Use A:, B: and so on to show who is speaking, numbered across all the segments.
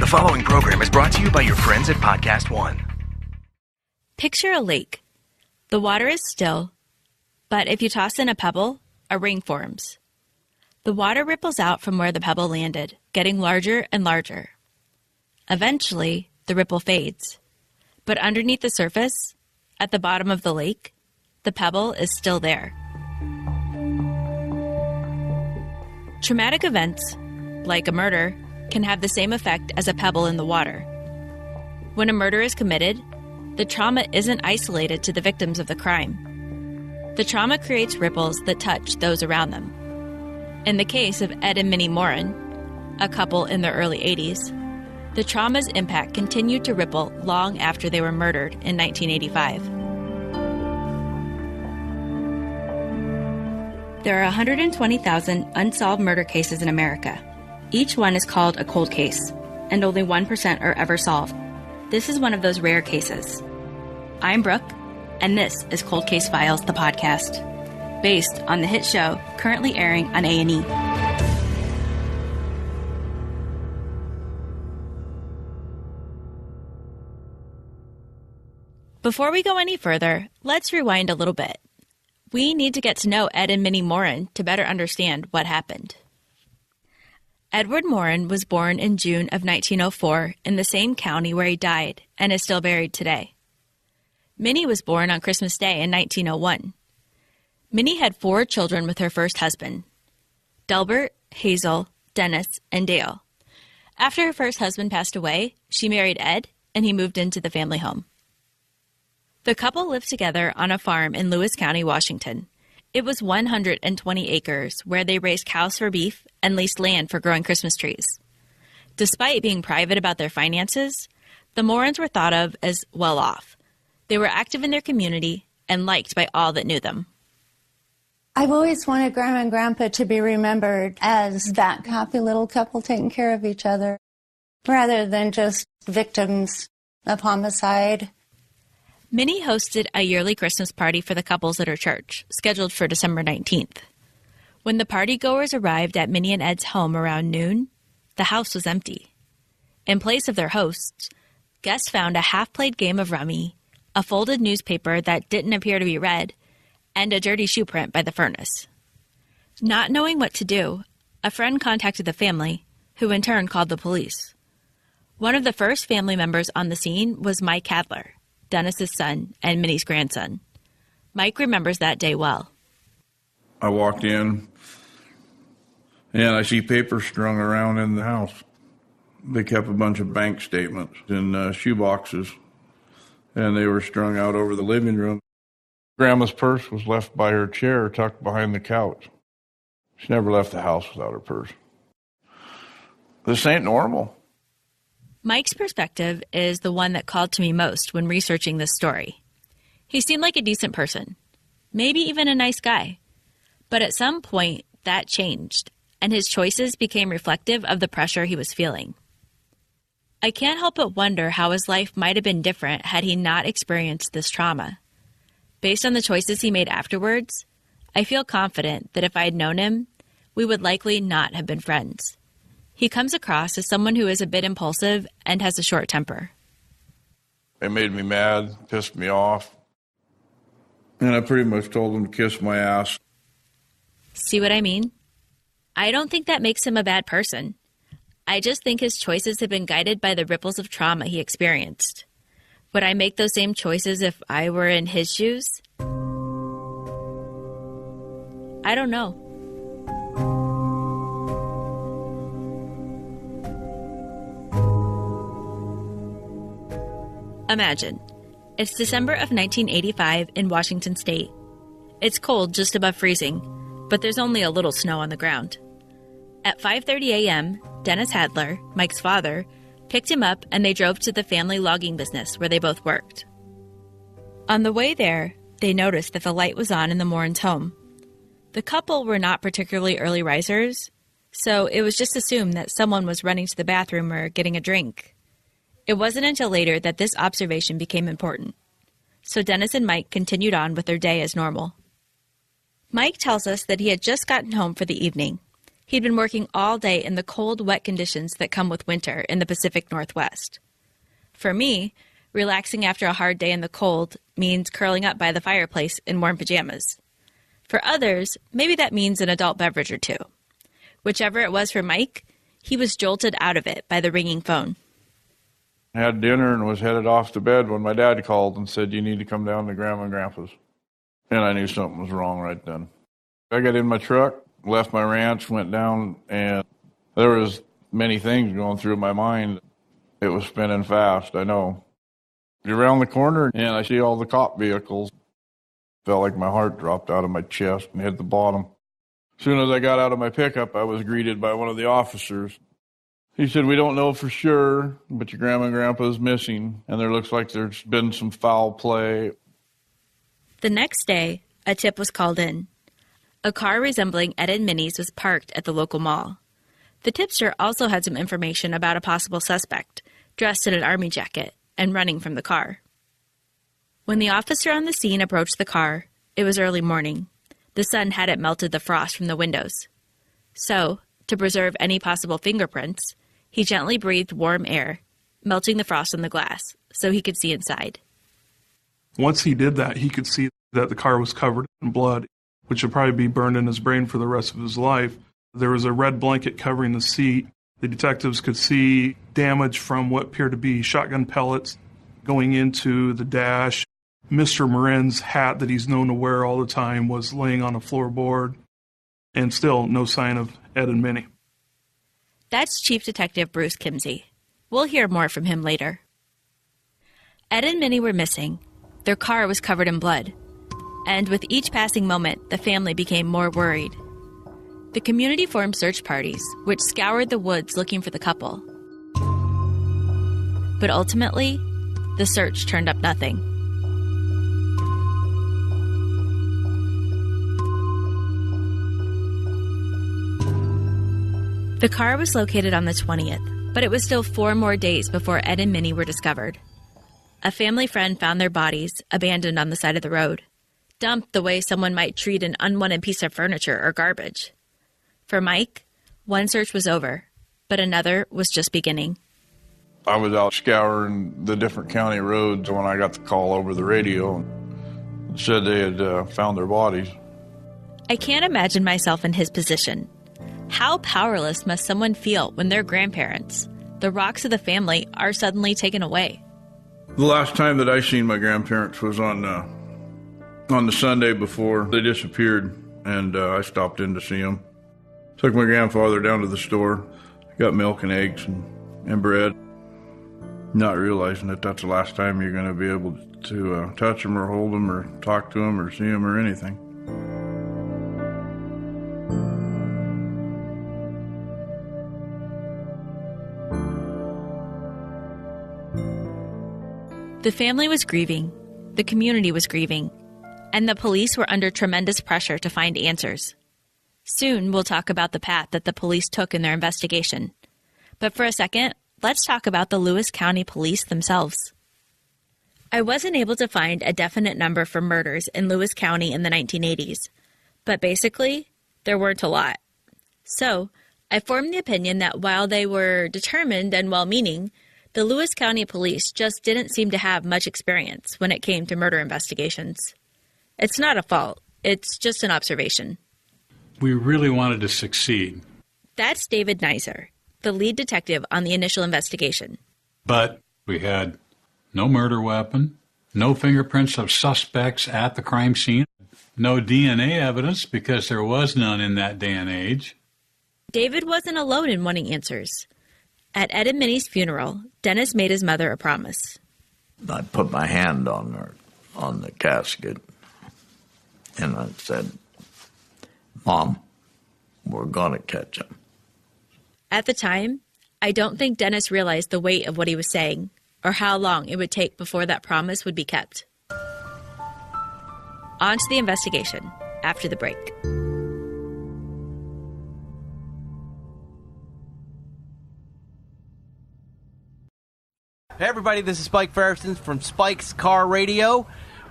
A: following program is brought to you by your friends at Podcast One.
B: Picture a lake. The water is still, but if you toss in a pebble, a ring forms. The water ripples out from where the pebble landed, getting larger and larger. Eventually, the ripple fades. But underneath the surface, at the bottom of the lake, the pebble is still there. Traumatic events, like a murder, can have the same effect as a pebble in the water. When a murder is committed, the trauma isn't isolated to the victims of the crime. The trauma creates ripples that touch those around them. In the case of Ed and Minnie Maurin, a couple in their early 80s, the trauma's impact continued to ripple long after they were murdered in 1985. There are 120,000 unsolved murder cases in America. Each one is called a cold case, and only 1% are ever solved. This is one of those rare cases. I'm Brooke, and this is Cold Case Files, the podcast, based on the hit show currently airing on A&E. Before we go any further, let's rewind a little bit. We need to get to know Ed and Minnie Maurin to better understand what happened. Edward Maurin was born in June of 1904 in the same county where he died and is still buried today. Minnie was born on Christmas Day in 1901. Minnie had 4 children with her first husband, Delbert, Hazel, Dennis, and Dale. After her first husband passed away, she married Ed, and he moved into the family home. The couple lived together on a farm in Lewis County, Washington. It was 120 acres where they raised cows for beef and leased land for growing Christmas trees. Despite being private about their finances, the Maurins were thought of as well off. They were active in their community and liked by all that knew them.
C: I've always wanted Grandma and Grandpa to be remembered as that happy little couple taking care of each other, rather than just victims of homicide.
B: Minnie hosted a yearly Christmas party for the couples at her church, scheduled for December 19th. When the partygoers arrived at Minnie and Ed's home around noon, the house was empty. In place of their hosts, guests found a half-played game of rummy, a folded newspaper that didn't appear to be read, and a dirty shoe print by the furnace. Not knowing what to do, a friend contacted the family, who in turn called the police. One of the first family members on the scene was Mike Cadler, Dennis's son and Minnie's grandson. Mike remembers that day well.
D: I walked in, and I see papers strung around in the house. They kept a bunch of bank statements in shoe boxes, and they were strung out over the living room. Grandma's purse was left by her chair tucked behind the couch. She never left the house without her purse. This ain't normal.
B: Mike's perspective is the one that called to me most when researching this story. He seemed like a decent person, maybe even a nice guy. But at some point, that changed, and his choices became reflective of the pressure he was feeling. I can't help but wonder how his life might have been different had he not experienced this trauma. Based on the choices he made afterwards, I feel confident that if I had known him, we would likely not have been friends. He comes across as someone who is a bit impulsive and has a short temper.
D: It made me mad, pissed me off, and I pretty much told him to kiss my ass.
B: See what I mean? I don't think that makes him a bad person. I just think his choices have been guided by the ripples of trauma he experienced. Would I make those same choices if I were in his shoes? I don't know. Imagine, it's December of 1985 in Washington State. It's cold, just above freezing, but there's only a little snow on the ground. At 5:30 a.m., Dennis Hadler, Mike's father, picked him up and they drove to the family logging business where they both worked. On the way there, they noticed that the light was on in the Maurins' home. The couple were not particularly early risers, so it was just assumed that someone was running to the bathroom or getting a drink. It wasn't until later that this observation became important. So Dennis and Mike continued on with their day as normal. Mike tells us that he had just gotten home for the evening. He'd been working all day in the cold, wet conditions that come with winter in the Pacific Northwest. For me, relaxing after a hard day in the cold means curling up by the fireplace in warm pajamas. For others, maybe that means an adult beverage or two. Whichever it was for Mike, he was jolted out of it by the ringing phone.
D: I had dinner and was headed off to bed when my dad called and said, "You need to come down to Grandma and Grandpa's." And I knew something was wrong right then. I got in my truck, left my ranch, went down, and there was many things going through my mind. It was spinning fast, I know. Around the corner, and I see all the cop vehicles. Felt like my heart dropped out of my chest and hit the bottom. As soon as I got out of my pickup, I was greeted by one of the officers. He said, "We don't know for sure, but your grandma and grandpa is missing, and there looks like there's been some foul play."
B: The next day, a tip was called in. A car resembling Ed and Minnie's was parked at the local mall. The tipster also had some information about a possible suspect, dressed in an army jacket, and running from the car. When the officer on the scene approached the car, it was early morning. The sun hadn't melted the frost from the windows. So, to preserve any possible fingerprints, he gently breathed warm air, melting the frost on the glass, so he could see inside.
E: Once he did that, he could see that the car was covered in blood, which would probably be burned in his brain for the rest of his life. There was a red blanket covering the seat. The detectives could see damage from what appeared to be shotgun pellets going into the dash. Mr. Maurin's hat that he's known to wear all the time was laying on a floorboard, and still no sign of Ed and Minnie.
B: That's Chief Detective Bruce Kimsey. We'll hear more from him later. Ed and Minnie were missing. Their car was covered in blood. And with each passing moment, the family became more worried. The community formed search parties, which scoured the woods looking for the couple. But ultimately, the search turned up nothing. The car was located on the 20th, but it was still 4 more days before Ed and Minnie were discovered. A family friend found their bodies abandoned on the side of the road, dumped the way someone might treat an unwanted piece of furniture or garbage. For Mike, one search was over, but another was just beginning.
D: I was out scouring the different county roads when I got the call over the radio and said they had found their bodies.
B: I can't imagine myself in his position. How powerless must someone feel when their grandparents, the rocks of the family, are suddenly taken away?
D: The last time that I seen my grandparents was on the Sunday before they disappeared, and I stopped in to see them. Took my grandfather down to the store, got milk and eggs and bread, not realizing that that's the last time you're going to be able to touch them or hold them or talk to them or see them or anything.
B: The family was grieving, the community was grieving, and the police were under tremendous pressure to find answers. Soon we'll talk about the path that the police took in their investigation. But for a second, let's talk about the Lewis County Police themselves. I wasn't able to find a definite number for murders in Lewis County in the 1980s, but basically, there weren't a lot. So, I formed the opinion that while they were determined and well-meaning, the Lewis County Police just didn't seem to have much experience when it came to murder investigations. It's not a fault, it's just an observation.
F: We really wanted to succeed.
B: That's David Nizer, the lead detective on the initial investigation.
F: But we had no murder weapon, no fingerprints of suspects at the crime scene, no DNA evidence because there was none in that day and age.
B: David wasn't alone in wanting answers. At Ed and Minnie's funeral, Dennis made his mother a promise.
G: I put my hand on the casket, and I said, "Mom, we're going to catch him."
B: At the time, I don't think Dennis realized the weight of what he was saying or how long it would take before that promise would be kept. On to the investigation after the break.
H: Hey everybody, this is Spike Ferguson from Spike's Car Radio.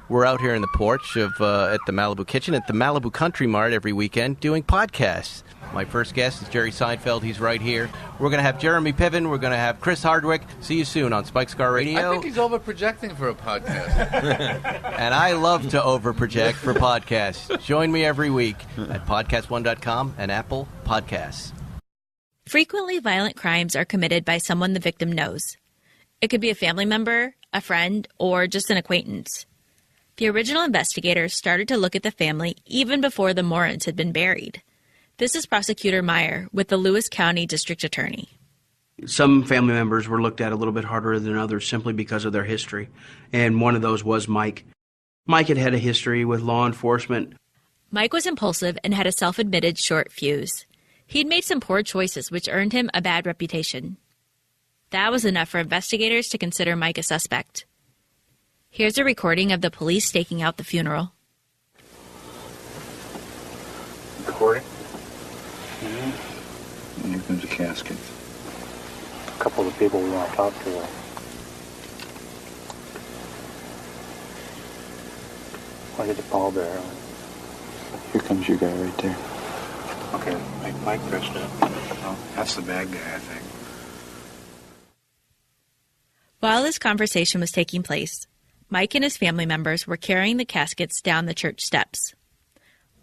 H: We're out here in the porch of at the Malibu Kitchen at the Malibu Country Mart every weekend doing podcasts. My first guest is Jerry Seinfeld. He's right here. We're going to have Jeremy Piven. We're going to have Chris Hardwick. See you soon on Spike's Car Radio.
I: I think he's overprojecting for a podcast.
H: And I love to overproject for podcasts. Join me every week at podcast1.com and Apple Podcasts.
B: Frequently violent crimes are committed by someone the victim knows. It could be a family member, a friend, or just an acquaintance. The original investigators started to look at the family even before the Maurins had been buried. This is Prosecutor Meyer with the Lewis County District Attorney.
J: Some family members were looked at a little bit harder than others simply because of their history, and one of those was Mike. Mike had a history with law enforcement.
B: Mike was impulsive and had a self-admitted short fuse. He'd made some poor choices which earned him a bad reputation. That was enough for investigators to consider Mike a suspect. Here's a recording of the police staking out the funeral.
K: Recording?
L: Mm-hmm. Here comes the casket.
K: A couple of the people we want to talk to. I'll get the pallbearer.
L: Here comes your guy right there.
K: Okay, make Mike dressed up.
L: Oh, that's the bad guy, I think.
B: While this conversation was taking place, Mike and his family members were carrying the caskets down the church steps.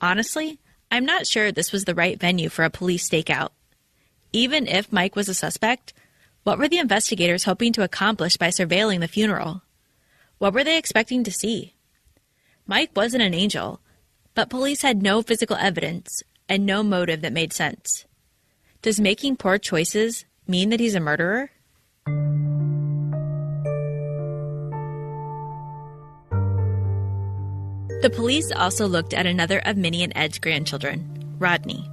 B: Honestly, I'm not sure this was the right venue for a police stakeout. Even if Mike was a suspect, what were the investigators hoping to accomplish by surveilling the funeral? What were they expecting to see? Mike wasn't an angel, but police had no physical evidence and no motive that made sense. Does making poor choices mean that he's a murderer? The police also looked at another of Minnie and Ed's grandchildren, Rodney.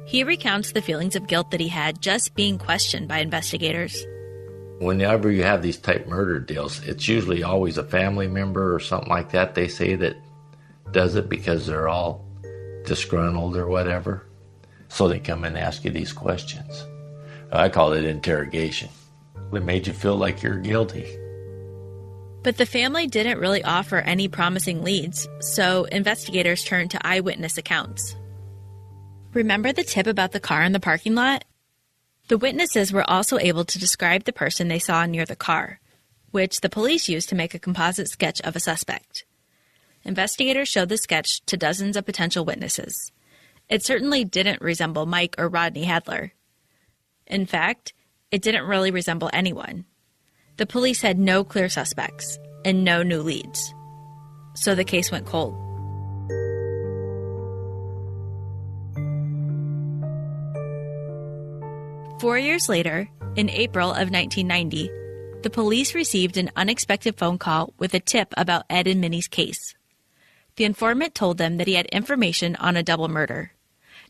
B: He recounts the feelings of guilt that he had just being questioned by investigators.
G: Whenever you have these type murder deals, it's usually always a family member or something like that, they say, that does it because they're all disgruntled or whatever. So they come and ask you these questions. I call it interrogation. It made you feel like you're guilty.
B: But the family didn't really offer any promising leads, so investigators turned to eyewitness accounts. Remember the tip about the car in the parking lot? The witnesses were also able to describe the person they saw near the car, which the police used to make a composite sketch of a suspect. Investigators showed the sketch to dozens of potential witnesses. It certainly didn't resemble Mike or Rodney Hadler. In fact, it didn't really resemble anyone. The police had no clear suspects and no new leads. So the case went cold. Four years later, in April of 1990, the police received an unexpected phone call with a tip about Ed and Minnie's case. The informant told them that he had information on a double murder.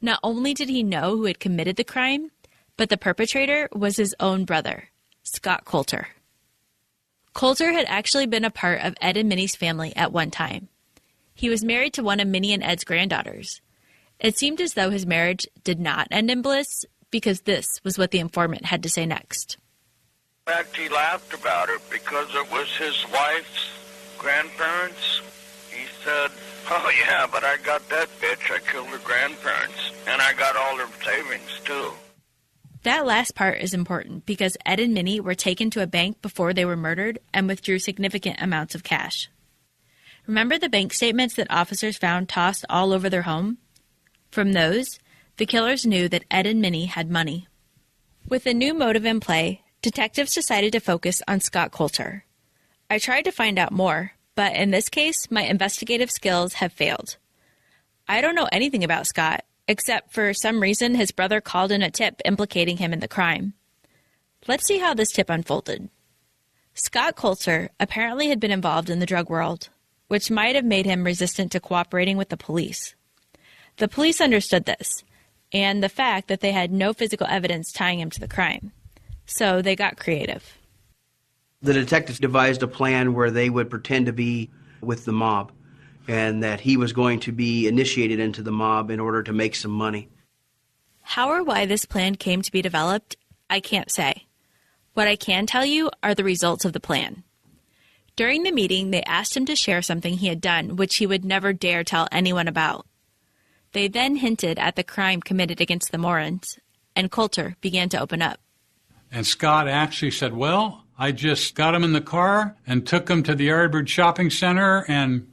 B: Not only did he know who had committed the crime, but the perpetrator was his own brother, Scott Coulter. Coulter had actually been a part of Ed and Minnie's family at one time. He was married to one of Minnie and Ed's granddaughters. It seemed as though his marriage did not end in bliss, because this was what the informant had to say next.
M: In fact, he laughed about it because it was his wife's grandparents. He said, "Oh yeah, but I got that bitch. I killed her grandparents, and I got all her savings too."
B: That last part is important because Ed and Minnie were taken to a bank before they were murdered and withdrew significant amounts of cash. Remember the bank statements that officers found tossed all over their home? From those, the killers knew that Ed and Minnie had money. With a new motive in play, detectives decided to focus on Scott Coulter. I tried to find out more, but in this case, my investigative skills have failed. I don't know anything about Scott, except for some reason his brother called in a tip implicating him in the crime. Let's see how this tip unfolded. Scott Coulter apparently had been involved in the drug world, which might have made him resistant to cooperating with the police. The police understood this, and the fact that they had no physical evidence tying him to the crime. So they got creative.
J: The detectives devised a plan where they would pretend to be with the mob, and that he was going to be initiated into the mob in order to make some money.
B: How or why this plan came to be developed, I can't say. What I can tell you are the results of the plan. During the meeting, they asked him to share something he had done which he would never dare tell anyone about. They then hinted at the crime committed against the Maurins, and Coulter began to open up.
F: And Scott actually said, well, I just got him in the car and took him to the Yardbird Shopping Center, and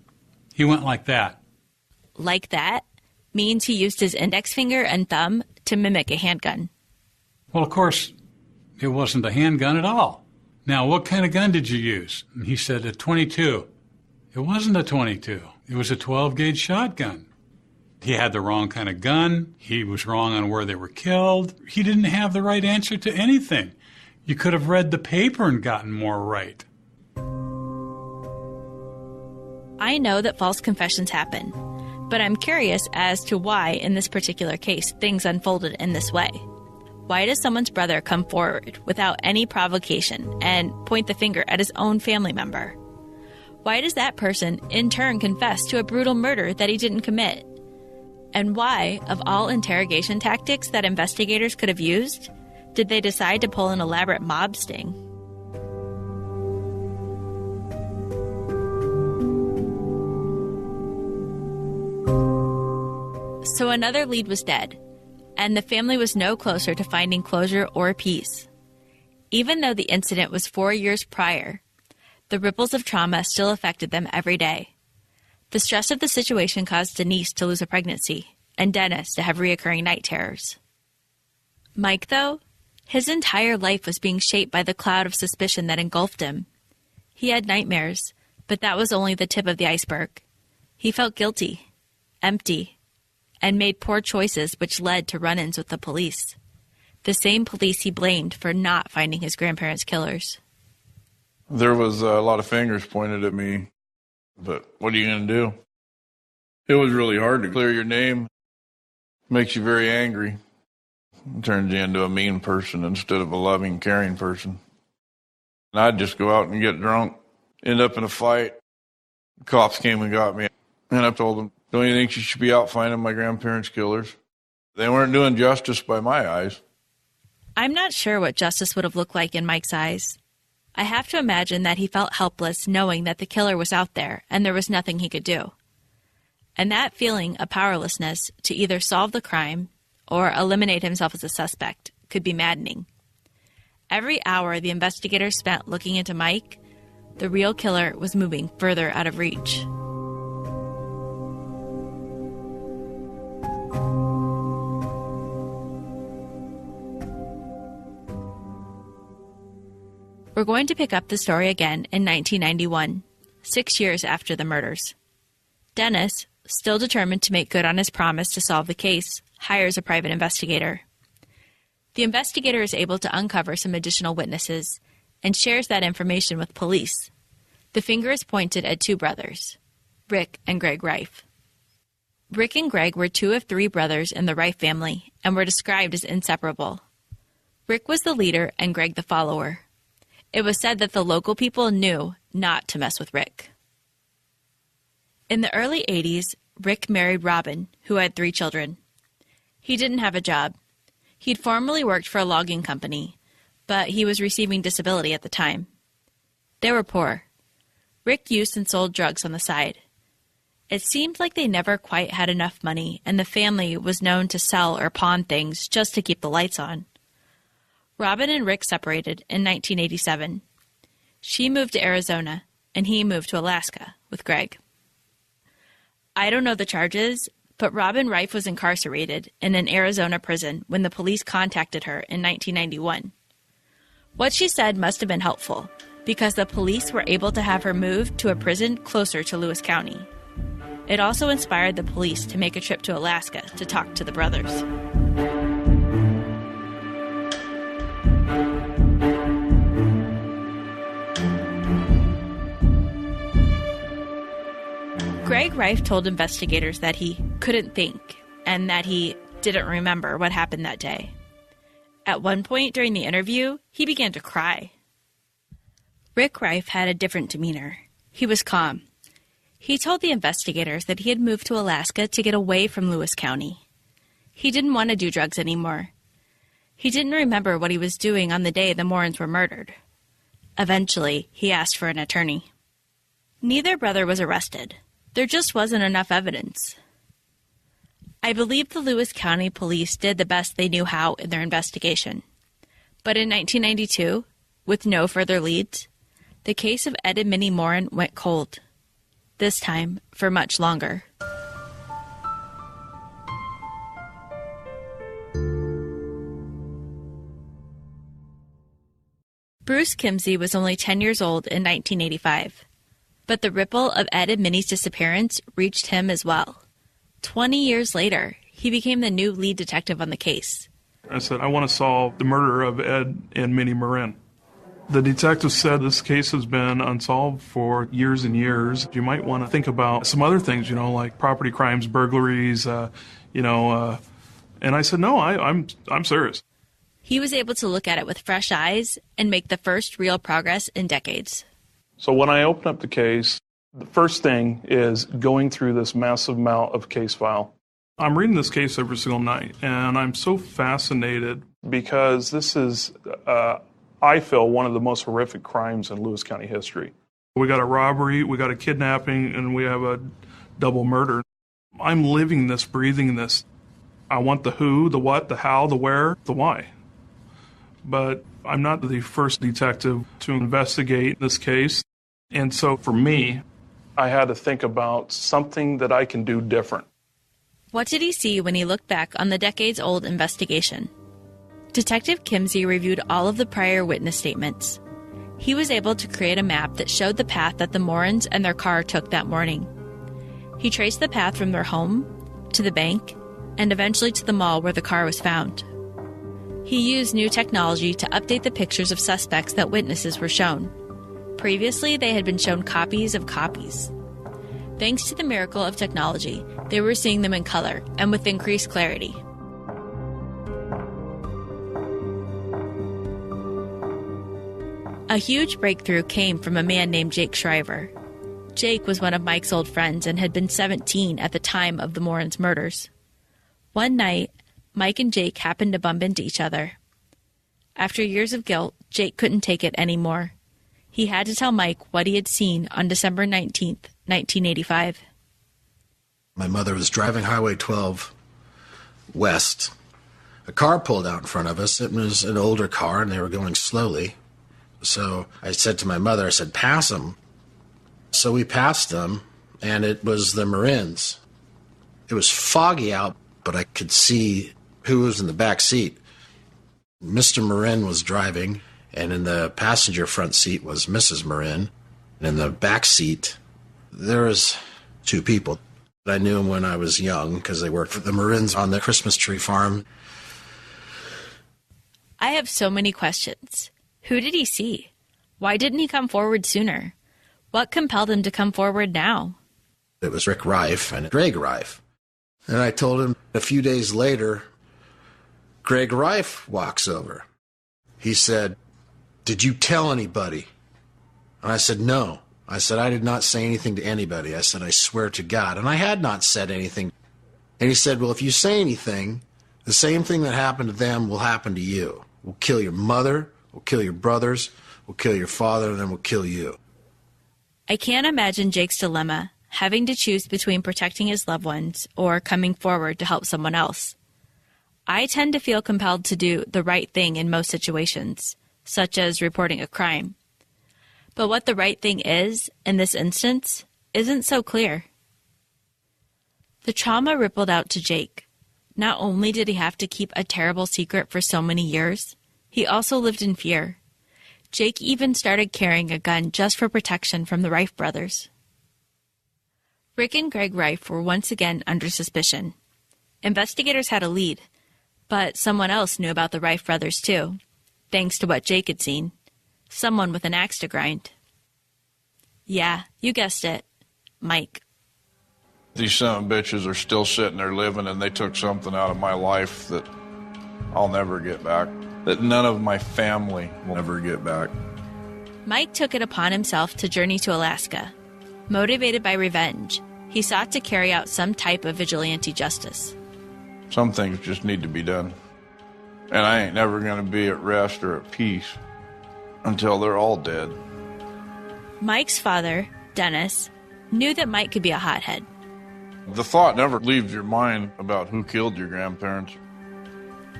F: he went like that.
B: Like that means he used his index finger and thumb to mimic a handgun.
F: Well, of course, it wasn't a handgun at all. Now, what kind of gun did you use? And he said, a .22. It wasn't a .22. It was a 12-gauge shotgun. He had the wrong kind of gun. He was wrong on where they were killed. He didn't have the right answer to anything. You could have read the paper and gotten more right.
B: I know that false confessions happen, but I'm curious as to why, in this particular case, things unfolded in this way. Why does someone's brother come forward without any provocation and point the finger at his own family member? Why does that person, in turn, confess to a brutal murder that he didn't commit? And why, of all interrogation tactics that investigators could have used, did they decide to pull an elaborate mob sting? So another lead was dead, and the family was no closer to finding closure or peace. Even though the incident was 4 years prior, the ripples of trauma still affected them every day. The stress of the situation caused Denise to lose a pregnancy, and Dennis to have reoccurring night terrors. Mike, though, his entire life was being shaped by the cloud of suspicion that engulfed him. He had nightmares, but that was only the tip of the iceberg. He felt guilty, empty, and made poor choices which led to run-ins with the police. The same police he blamed for not finding his grandparents' killers.
D: There was a lot of fingers pointed at me, but what are you going to do? It was really hard to clear your name. Makes you very angry. It turns you into a mean person instead of a loving, caring person. And I'd just go out and get drunk, end up in a fight. The cops came and got me. And I told them, don't you think you should be out finding my grandparents' killers? They weren't doing justice by my eyes.
B: I'm not sure what justice would have looked like in Mike's eyes. I have to imagine that he felt helpless knowing that the killer was out there and there was nothing he could do. And that feeling of powerlessness to either solve the crime or eliminate himself as a suspect could be maddening. Every hour the investigators spent looking into Mike, the real killer was moving further out of reach. We're going to pick up the story again in 1991, 6 years after the murders. Dennis, still determined to make good on his promise to solve the case, hires a private investigator. The investigator is able to uncover some additional witnesses and shares that information with police. The finger is pointed at two brothers, Rick and Greg Reif. Rick and Greg were 2 of 3 brothers in the Reif family and were described as inseparable. Rick was the leader and Greg the follower. It was said that the local people knew not to mess with Rick. In the early 80s, Rick married Robin, who had 3 children. He didn't have a job. He'd formerly worked for a logging company, but he was receiving disability at the time. They were poor. Rick used and sold drugs on the side. It seemed like they never quite had enough money, and the family was known to sell or pawn things just to keep the lights on. Robin and Rick separated in 1987. She moved to Arizona, and he moved to Alaska with Greg. I don't know the charges, but Robin Reif was incarcerated in an Arizona prison when the police contacted her in 1991. What she said must have been helpful, because the police were able to have her moved to a prison closer to Lewis County. It also inspired the police to make a trip to Alaska to talk to the brothers. Greg Reif told investigators that he couldn't think and that he didn't remember what happened that day. At one point during the interview, he began to cry. Rick Reif had a different demeanor. He was calm. He told the investigators that he had moved to Alaska to get away from Lewis County. He didn't want to do drugs anymore. He didn't remember what he was doing on the day the Maurins were murdered. Eventually, he asked for an attorney. Neither brother was arrested. There just wasn't enough evidence. I believe the Lewis County Police did the best they knew how in their investigation. But in 1992, with no further leads, the case of Ed and Minnie Maurin went cold. This time for much longer. Bruce Kimsey was only 10 years old in 1985. But the ripple of Ed and Minnie's disappearance reached him as well. 20 years later, he became the new lead detective on the case.
E: I said, I want to solve the murder of Ed and Minnie Maurin. The detective said this case has been unsolved for years and years. You might want to think about some other things, like property crimes, burglaries, and I said, no, I'm serious.
B: He was able to look at it with fresh eyes and make the first real progress in decades.
E: So when I open up the case, the first thing is going through this massive amount of case file. I'm reading this case every single night, and I'm so fascinated because this is, I feel, one of the most horrific crimes in Lewis County history. We got a robbery, we got a kidnapping, and we have a double murder. I'm living this, breathing this. I want the who, the what, the how, the where, the why. But I'm not the first detective to investigate this case. And so for me, I had to think about something that I can do different.
B: What did he see when he looked back on the decades-old investigation? Detective Kimsey reviewed all of the prior witness statements. He was able to create a map that showed the path that the Maurins and their car took that morning. He traced the path from their home to the bank and eventually to the mall where the car was found. He used new technology to update the pictures of suspects that witnesses were shown. Previously, they had been shown copies of copies. Thanks to the miracle of technology, they were seeing them in color and with increased clarity. A huge breakthrough came from a man named Jake Shriver. Jake was one of Mike's old friends and had been 17 at the time of the Maurins' murders. One night, Mike and Jake happened to bump into each other. After years of guilt, Jake couldn't take it anymore. He had to tell Mike what he had seen on December 19th, 1985.
N: My mother was driving Highway 12 west. A car pulled out in front of us. It was an older car, and they were going slowly. So I said to my mother, I said, pass them. So we passed them, and it was the Maurins. It was foggy out, but I could see who was in the back seat. Mr. Maurin was driving, and in the passenger front seat was Mrs. Maurin. And in the back seat, there was two people. I knew them when I was young because they worked for the Maurins on the Christmas tree farm.
B: I have so many questions. Who did he see? Why didn't he come forward sooner? What compelled him to come forward now?
N: It was Rick Reif and Greg Reif. And I told him a few days later, Greg Reif walks over. He said, did you tell anybody? And I said, no. I said, I did not say anything to anybody. I said, I swear to God. And I had not said anything. And he said, well, if you say anything, the same thing that happened to them will happen to you. We'll kill your mother, we'll kill your brothers, we'll kill your father, and then we'll kill you.
B: I can't imagine Jake's dilemma, having to choose between protecting his loved ones or coming forward to help someone else. I tend to feel compelled to do the right thing in most situations, such as reporting a crime. But what the right thing is, in this instance, isn't so clear. The trauma rippled out to Jake. Not only did he have to keep a terrible secret for so many years, he also lived in fear. Jake even started carrying a gun just for protection from the Reif brothers. Rick and Greg Reif were once again under suspicion. Investigators had a lead, but someone else knew about the Reif brothers too, thanks to what Jake had seen. Someone with an axe to grind. Yeah, you guessed it. Mike.
D: These son of bitches are still sitting there living, and they took something out of my life that I'll never get back, that none of my family will ever get back.
B: Mike took it upon himself to journey to Alaska. Motivated by revenge, he sought to carry out some type of vigilante justice.
D: Some things just need to be done. And I ain't never going to be at rest or at peace until they're all dead.
B: Mike's father, Dennis, knew that Mike could be a hothead.
D: The thought never leaves your mind about who killed your grandparents.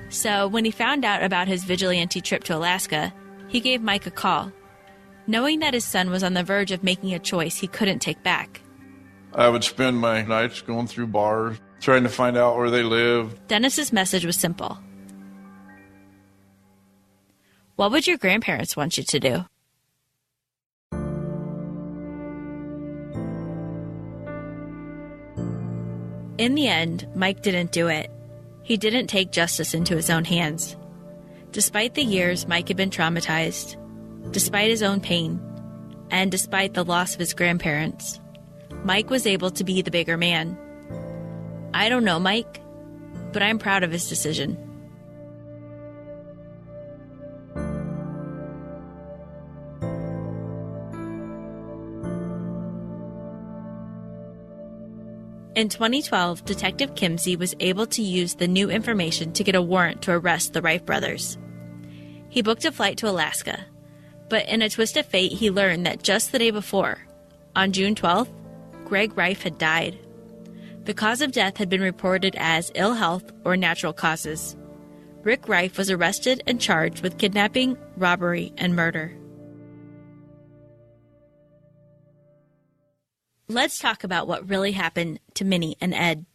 B: So when he found out about his vigilante trip to Alaska, he gave Mike a call, knowing that his son was on the verge of making a choice he couldn't take back.
D: I would spend my nights going through bars, trying to find out where they lived.
B: Dennis's message was simple. What would your grandparents want you to do? In the end, Mike didn't do it. He didn't take justice into his own hands. Despite the years Mike had been traumatized, despite his own pain, and despite the loss of his grandparents, Mike was able to be the bigger man. I don't know Mike, but I'm proud of his decision. In 2012, Detective Kimsey was able to use the new information to get a warrant to arrest the Reif brothers. He booked a flight to Alaska, but in a twist of fate, he learned that just the day before, on June 12th, Greg Reif had died. The cause of death had been reported as ill health or natural causes. Rick Reif was arrested and charged with kidnapping, robbery, and murder. Let's talk about what really happened to Minnie and Ed.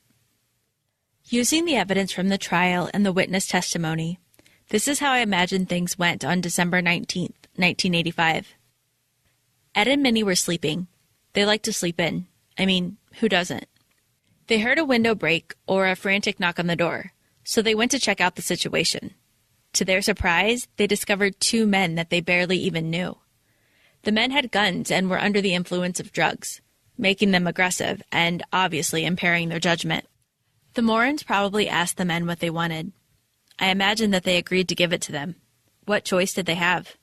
B: Using the evidence from the trial and the witness testimony, this is how I imagine things went on December 19th, 1985. Ed and Minnie were sleeping. They like to sleep in. I mean, who doesn't? They heard a window break or a frantic knock on the door, so they went to check out the situation. To their surprise, they discovered two men that they barely even knew. The men had guns and were under the influence of drugs, making them aggressive and obviously impairing their judgment. The Maurins probably asked the men what they wanted. I imagine that they agreed to give it to them. What choice did they have?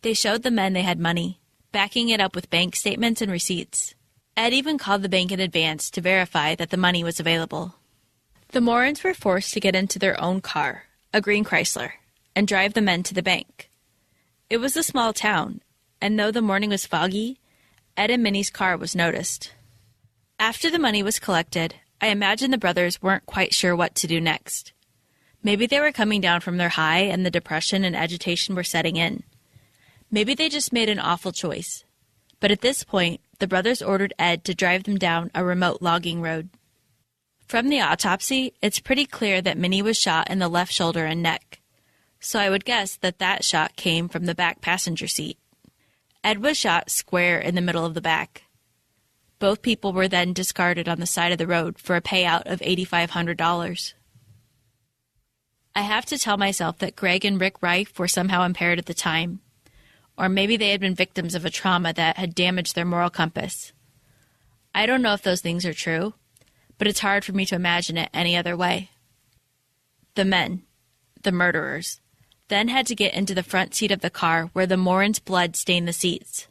B: They showed the men they had money, backing it up with bank statements and receipts. Ed even called the bank in advance to verify that the money was available. The Maurins were forced to get into their own car, a green Chrysler, and drive the men to the bank. It was a small town, and though the morning was foggy, Ed and Minnie's car was noticed. After the money was collected, I imagine the brothers weren't quite sure what to do next. Maybe they were coming down from their high and the depression and agitation were setting in. Maybe they just made an awful choice. But at this point, the brothers ordered Ed to drive them down a remote logging road. From the autopsy, it's pretty clear that Minnie was shot in the left shoulder and neck. So I would guess that that shot came from the back passenger seat. Ed was shot square in the middle of the back. Both people were then discarded on the side of the road for a payout of $8,500. I have to tell myself that Greg and Rick Reif were somehow impaired at the time, or maybe they had been victims of a trauma that had damaged their moral compass. I don't know if those things are true, but it's hard for me to imagine it any other way. The men, the murderers, then had to get into the front seat of the car where the Maurins' blood stained the seats.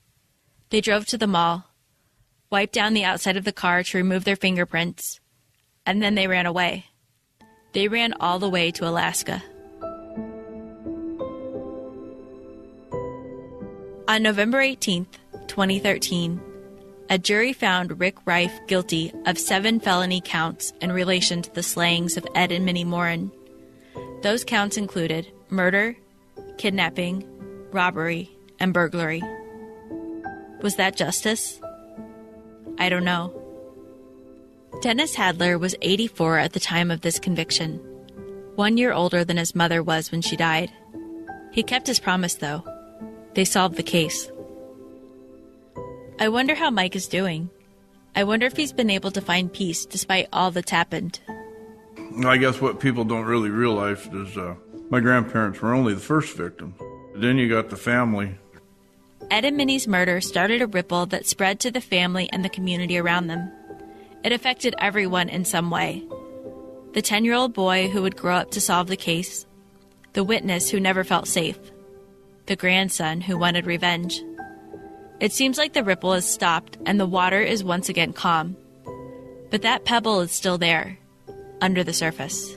B: They drove to the mall, wiped down the outside of the car to remove their fingerprints, and then they ran away. They ran all the way to Alaska. On November 18th, 2013, a jury found Rick Reif guilty of 7 felony counts in relation to the slayings of Ed and Minnie Maurin. Those counts included murder, kidnapping, robbery, and burglary. Was that justice? I don't know. Dennis Hadler was 84 at the time of this conviction, 1 year older than his mother was when she died. He kept his promise, though. They solved the case. I wonder how Mike is doing. I wonder if he's been able to find peace despite all that's happened.
D: I guess what people don't really realize is my grandparents were only the first victim. Then you got the family.
B: Ed and Minnie's murder started a ripple that spread to the family and the community around them. It affected everyone in some way. The 10-year-old boy who would grow up to solve the case, the witness who never felt safe, the grandson who wanted revenge. It seems like the ripple has stopped and the water is once again calm. But that pebble is still there, under the surface.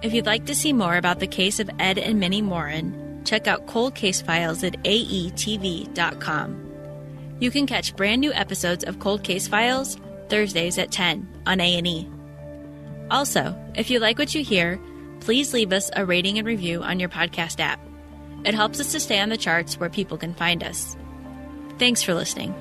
B: If you'd like to see more about the case of Ed and Minnie Maurin, check out Cold Case Files at aetv.com. You can catch brand new episodes of Cold Case Files Thursdays at 10 on A&E. Also, if you like what you hear, please leave us a rating and review on your podcast app. It helps us to stay on the charts where people can find us. Thanks for listening.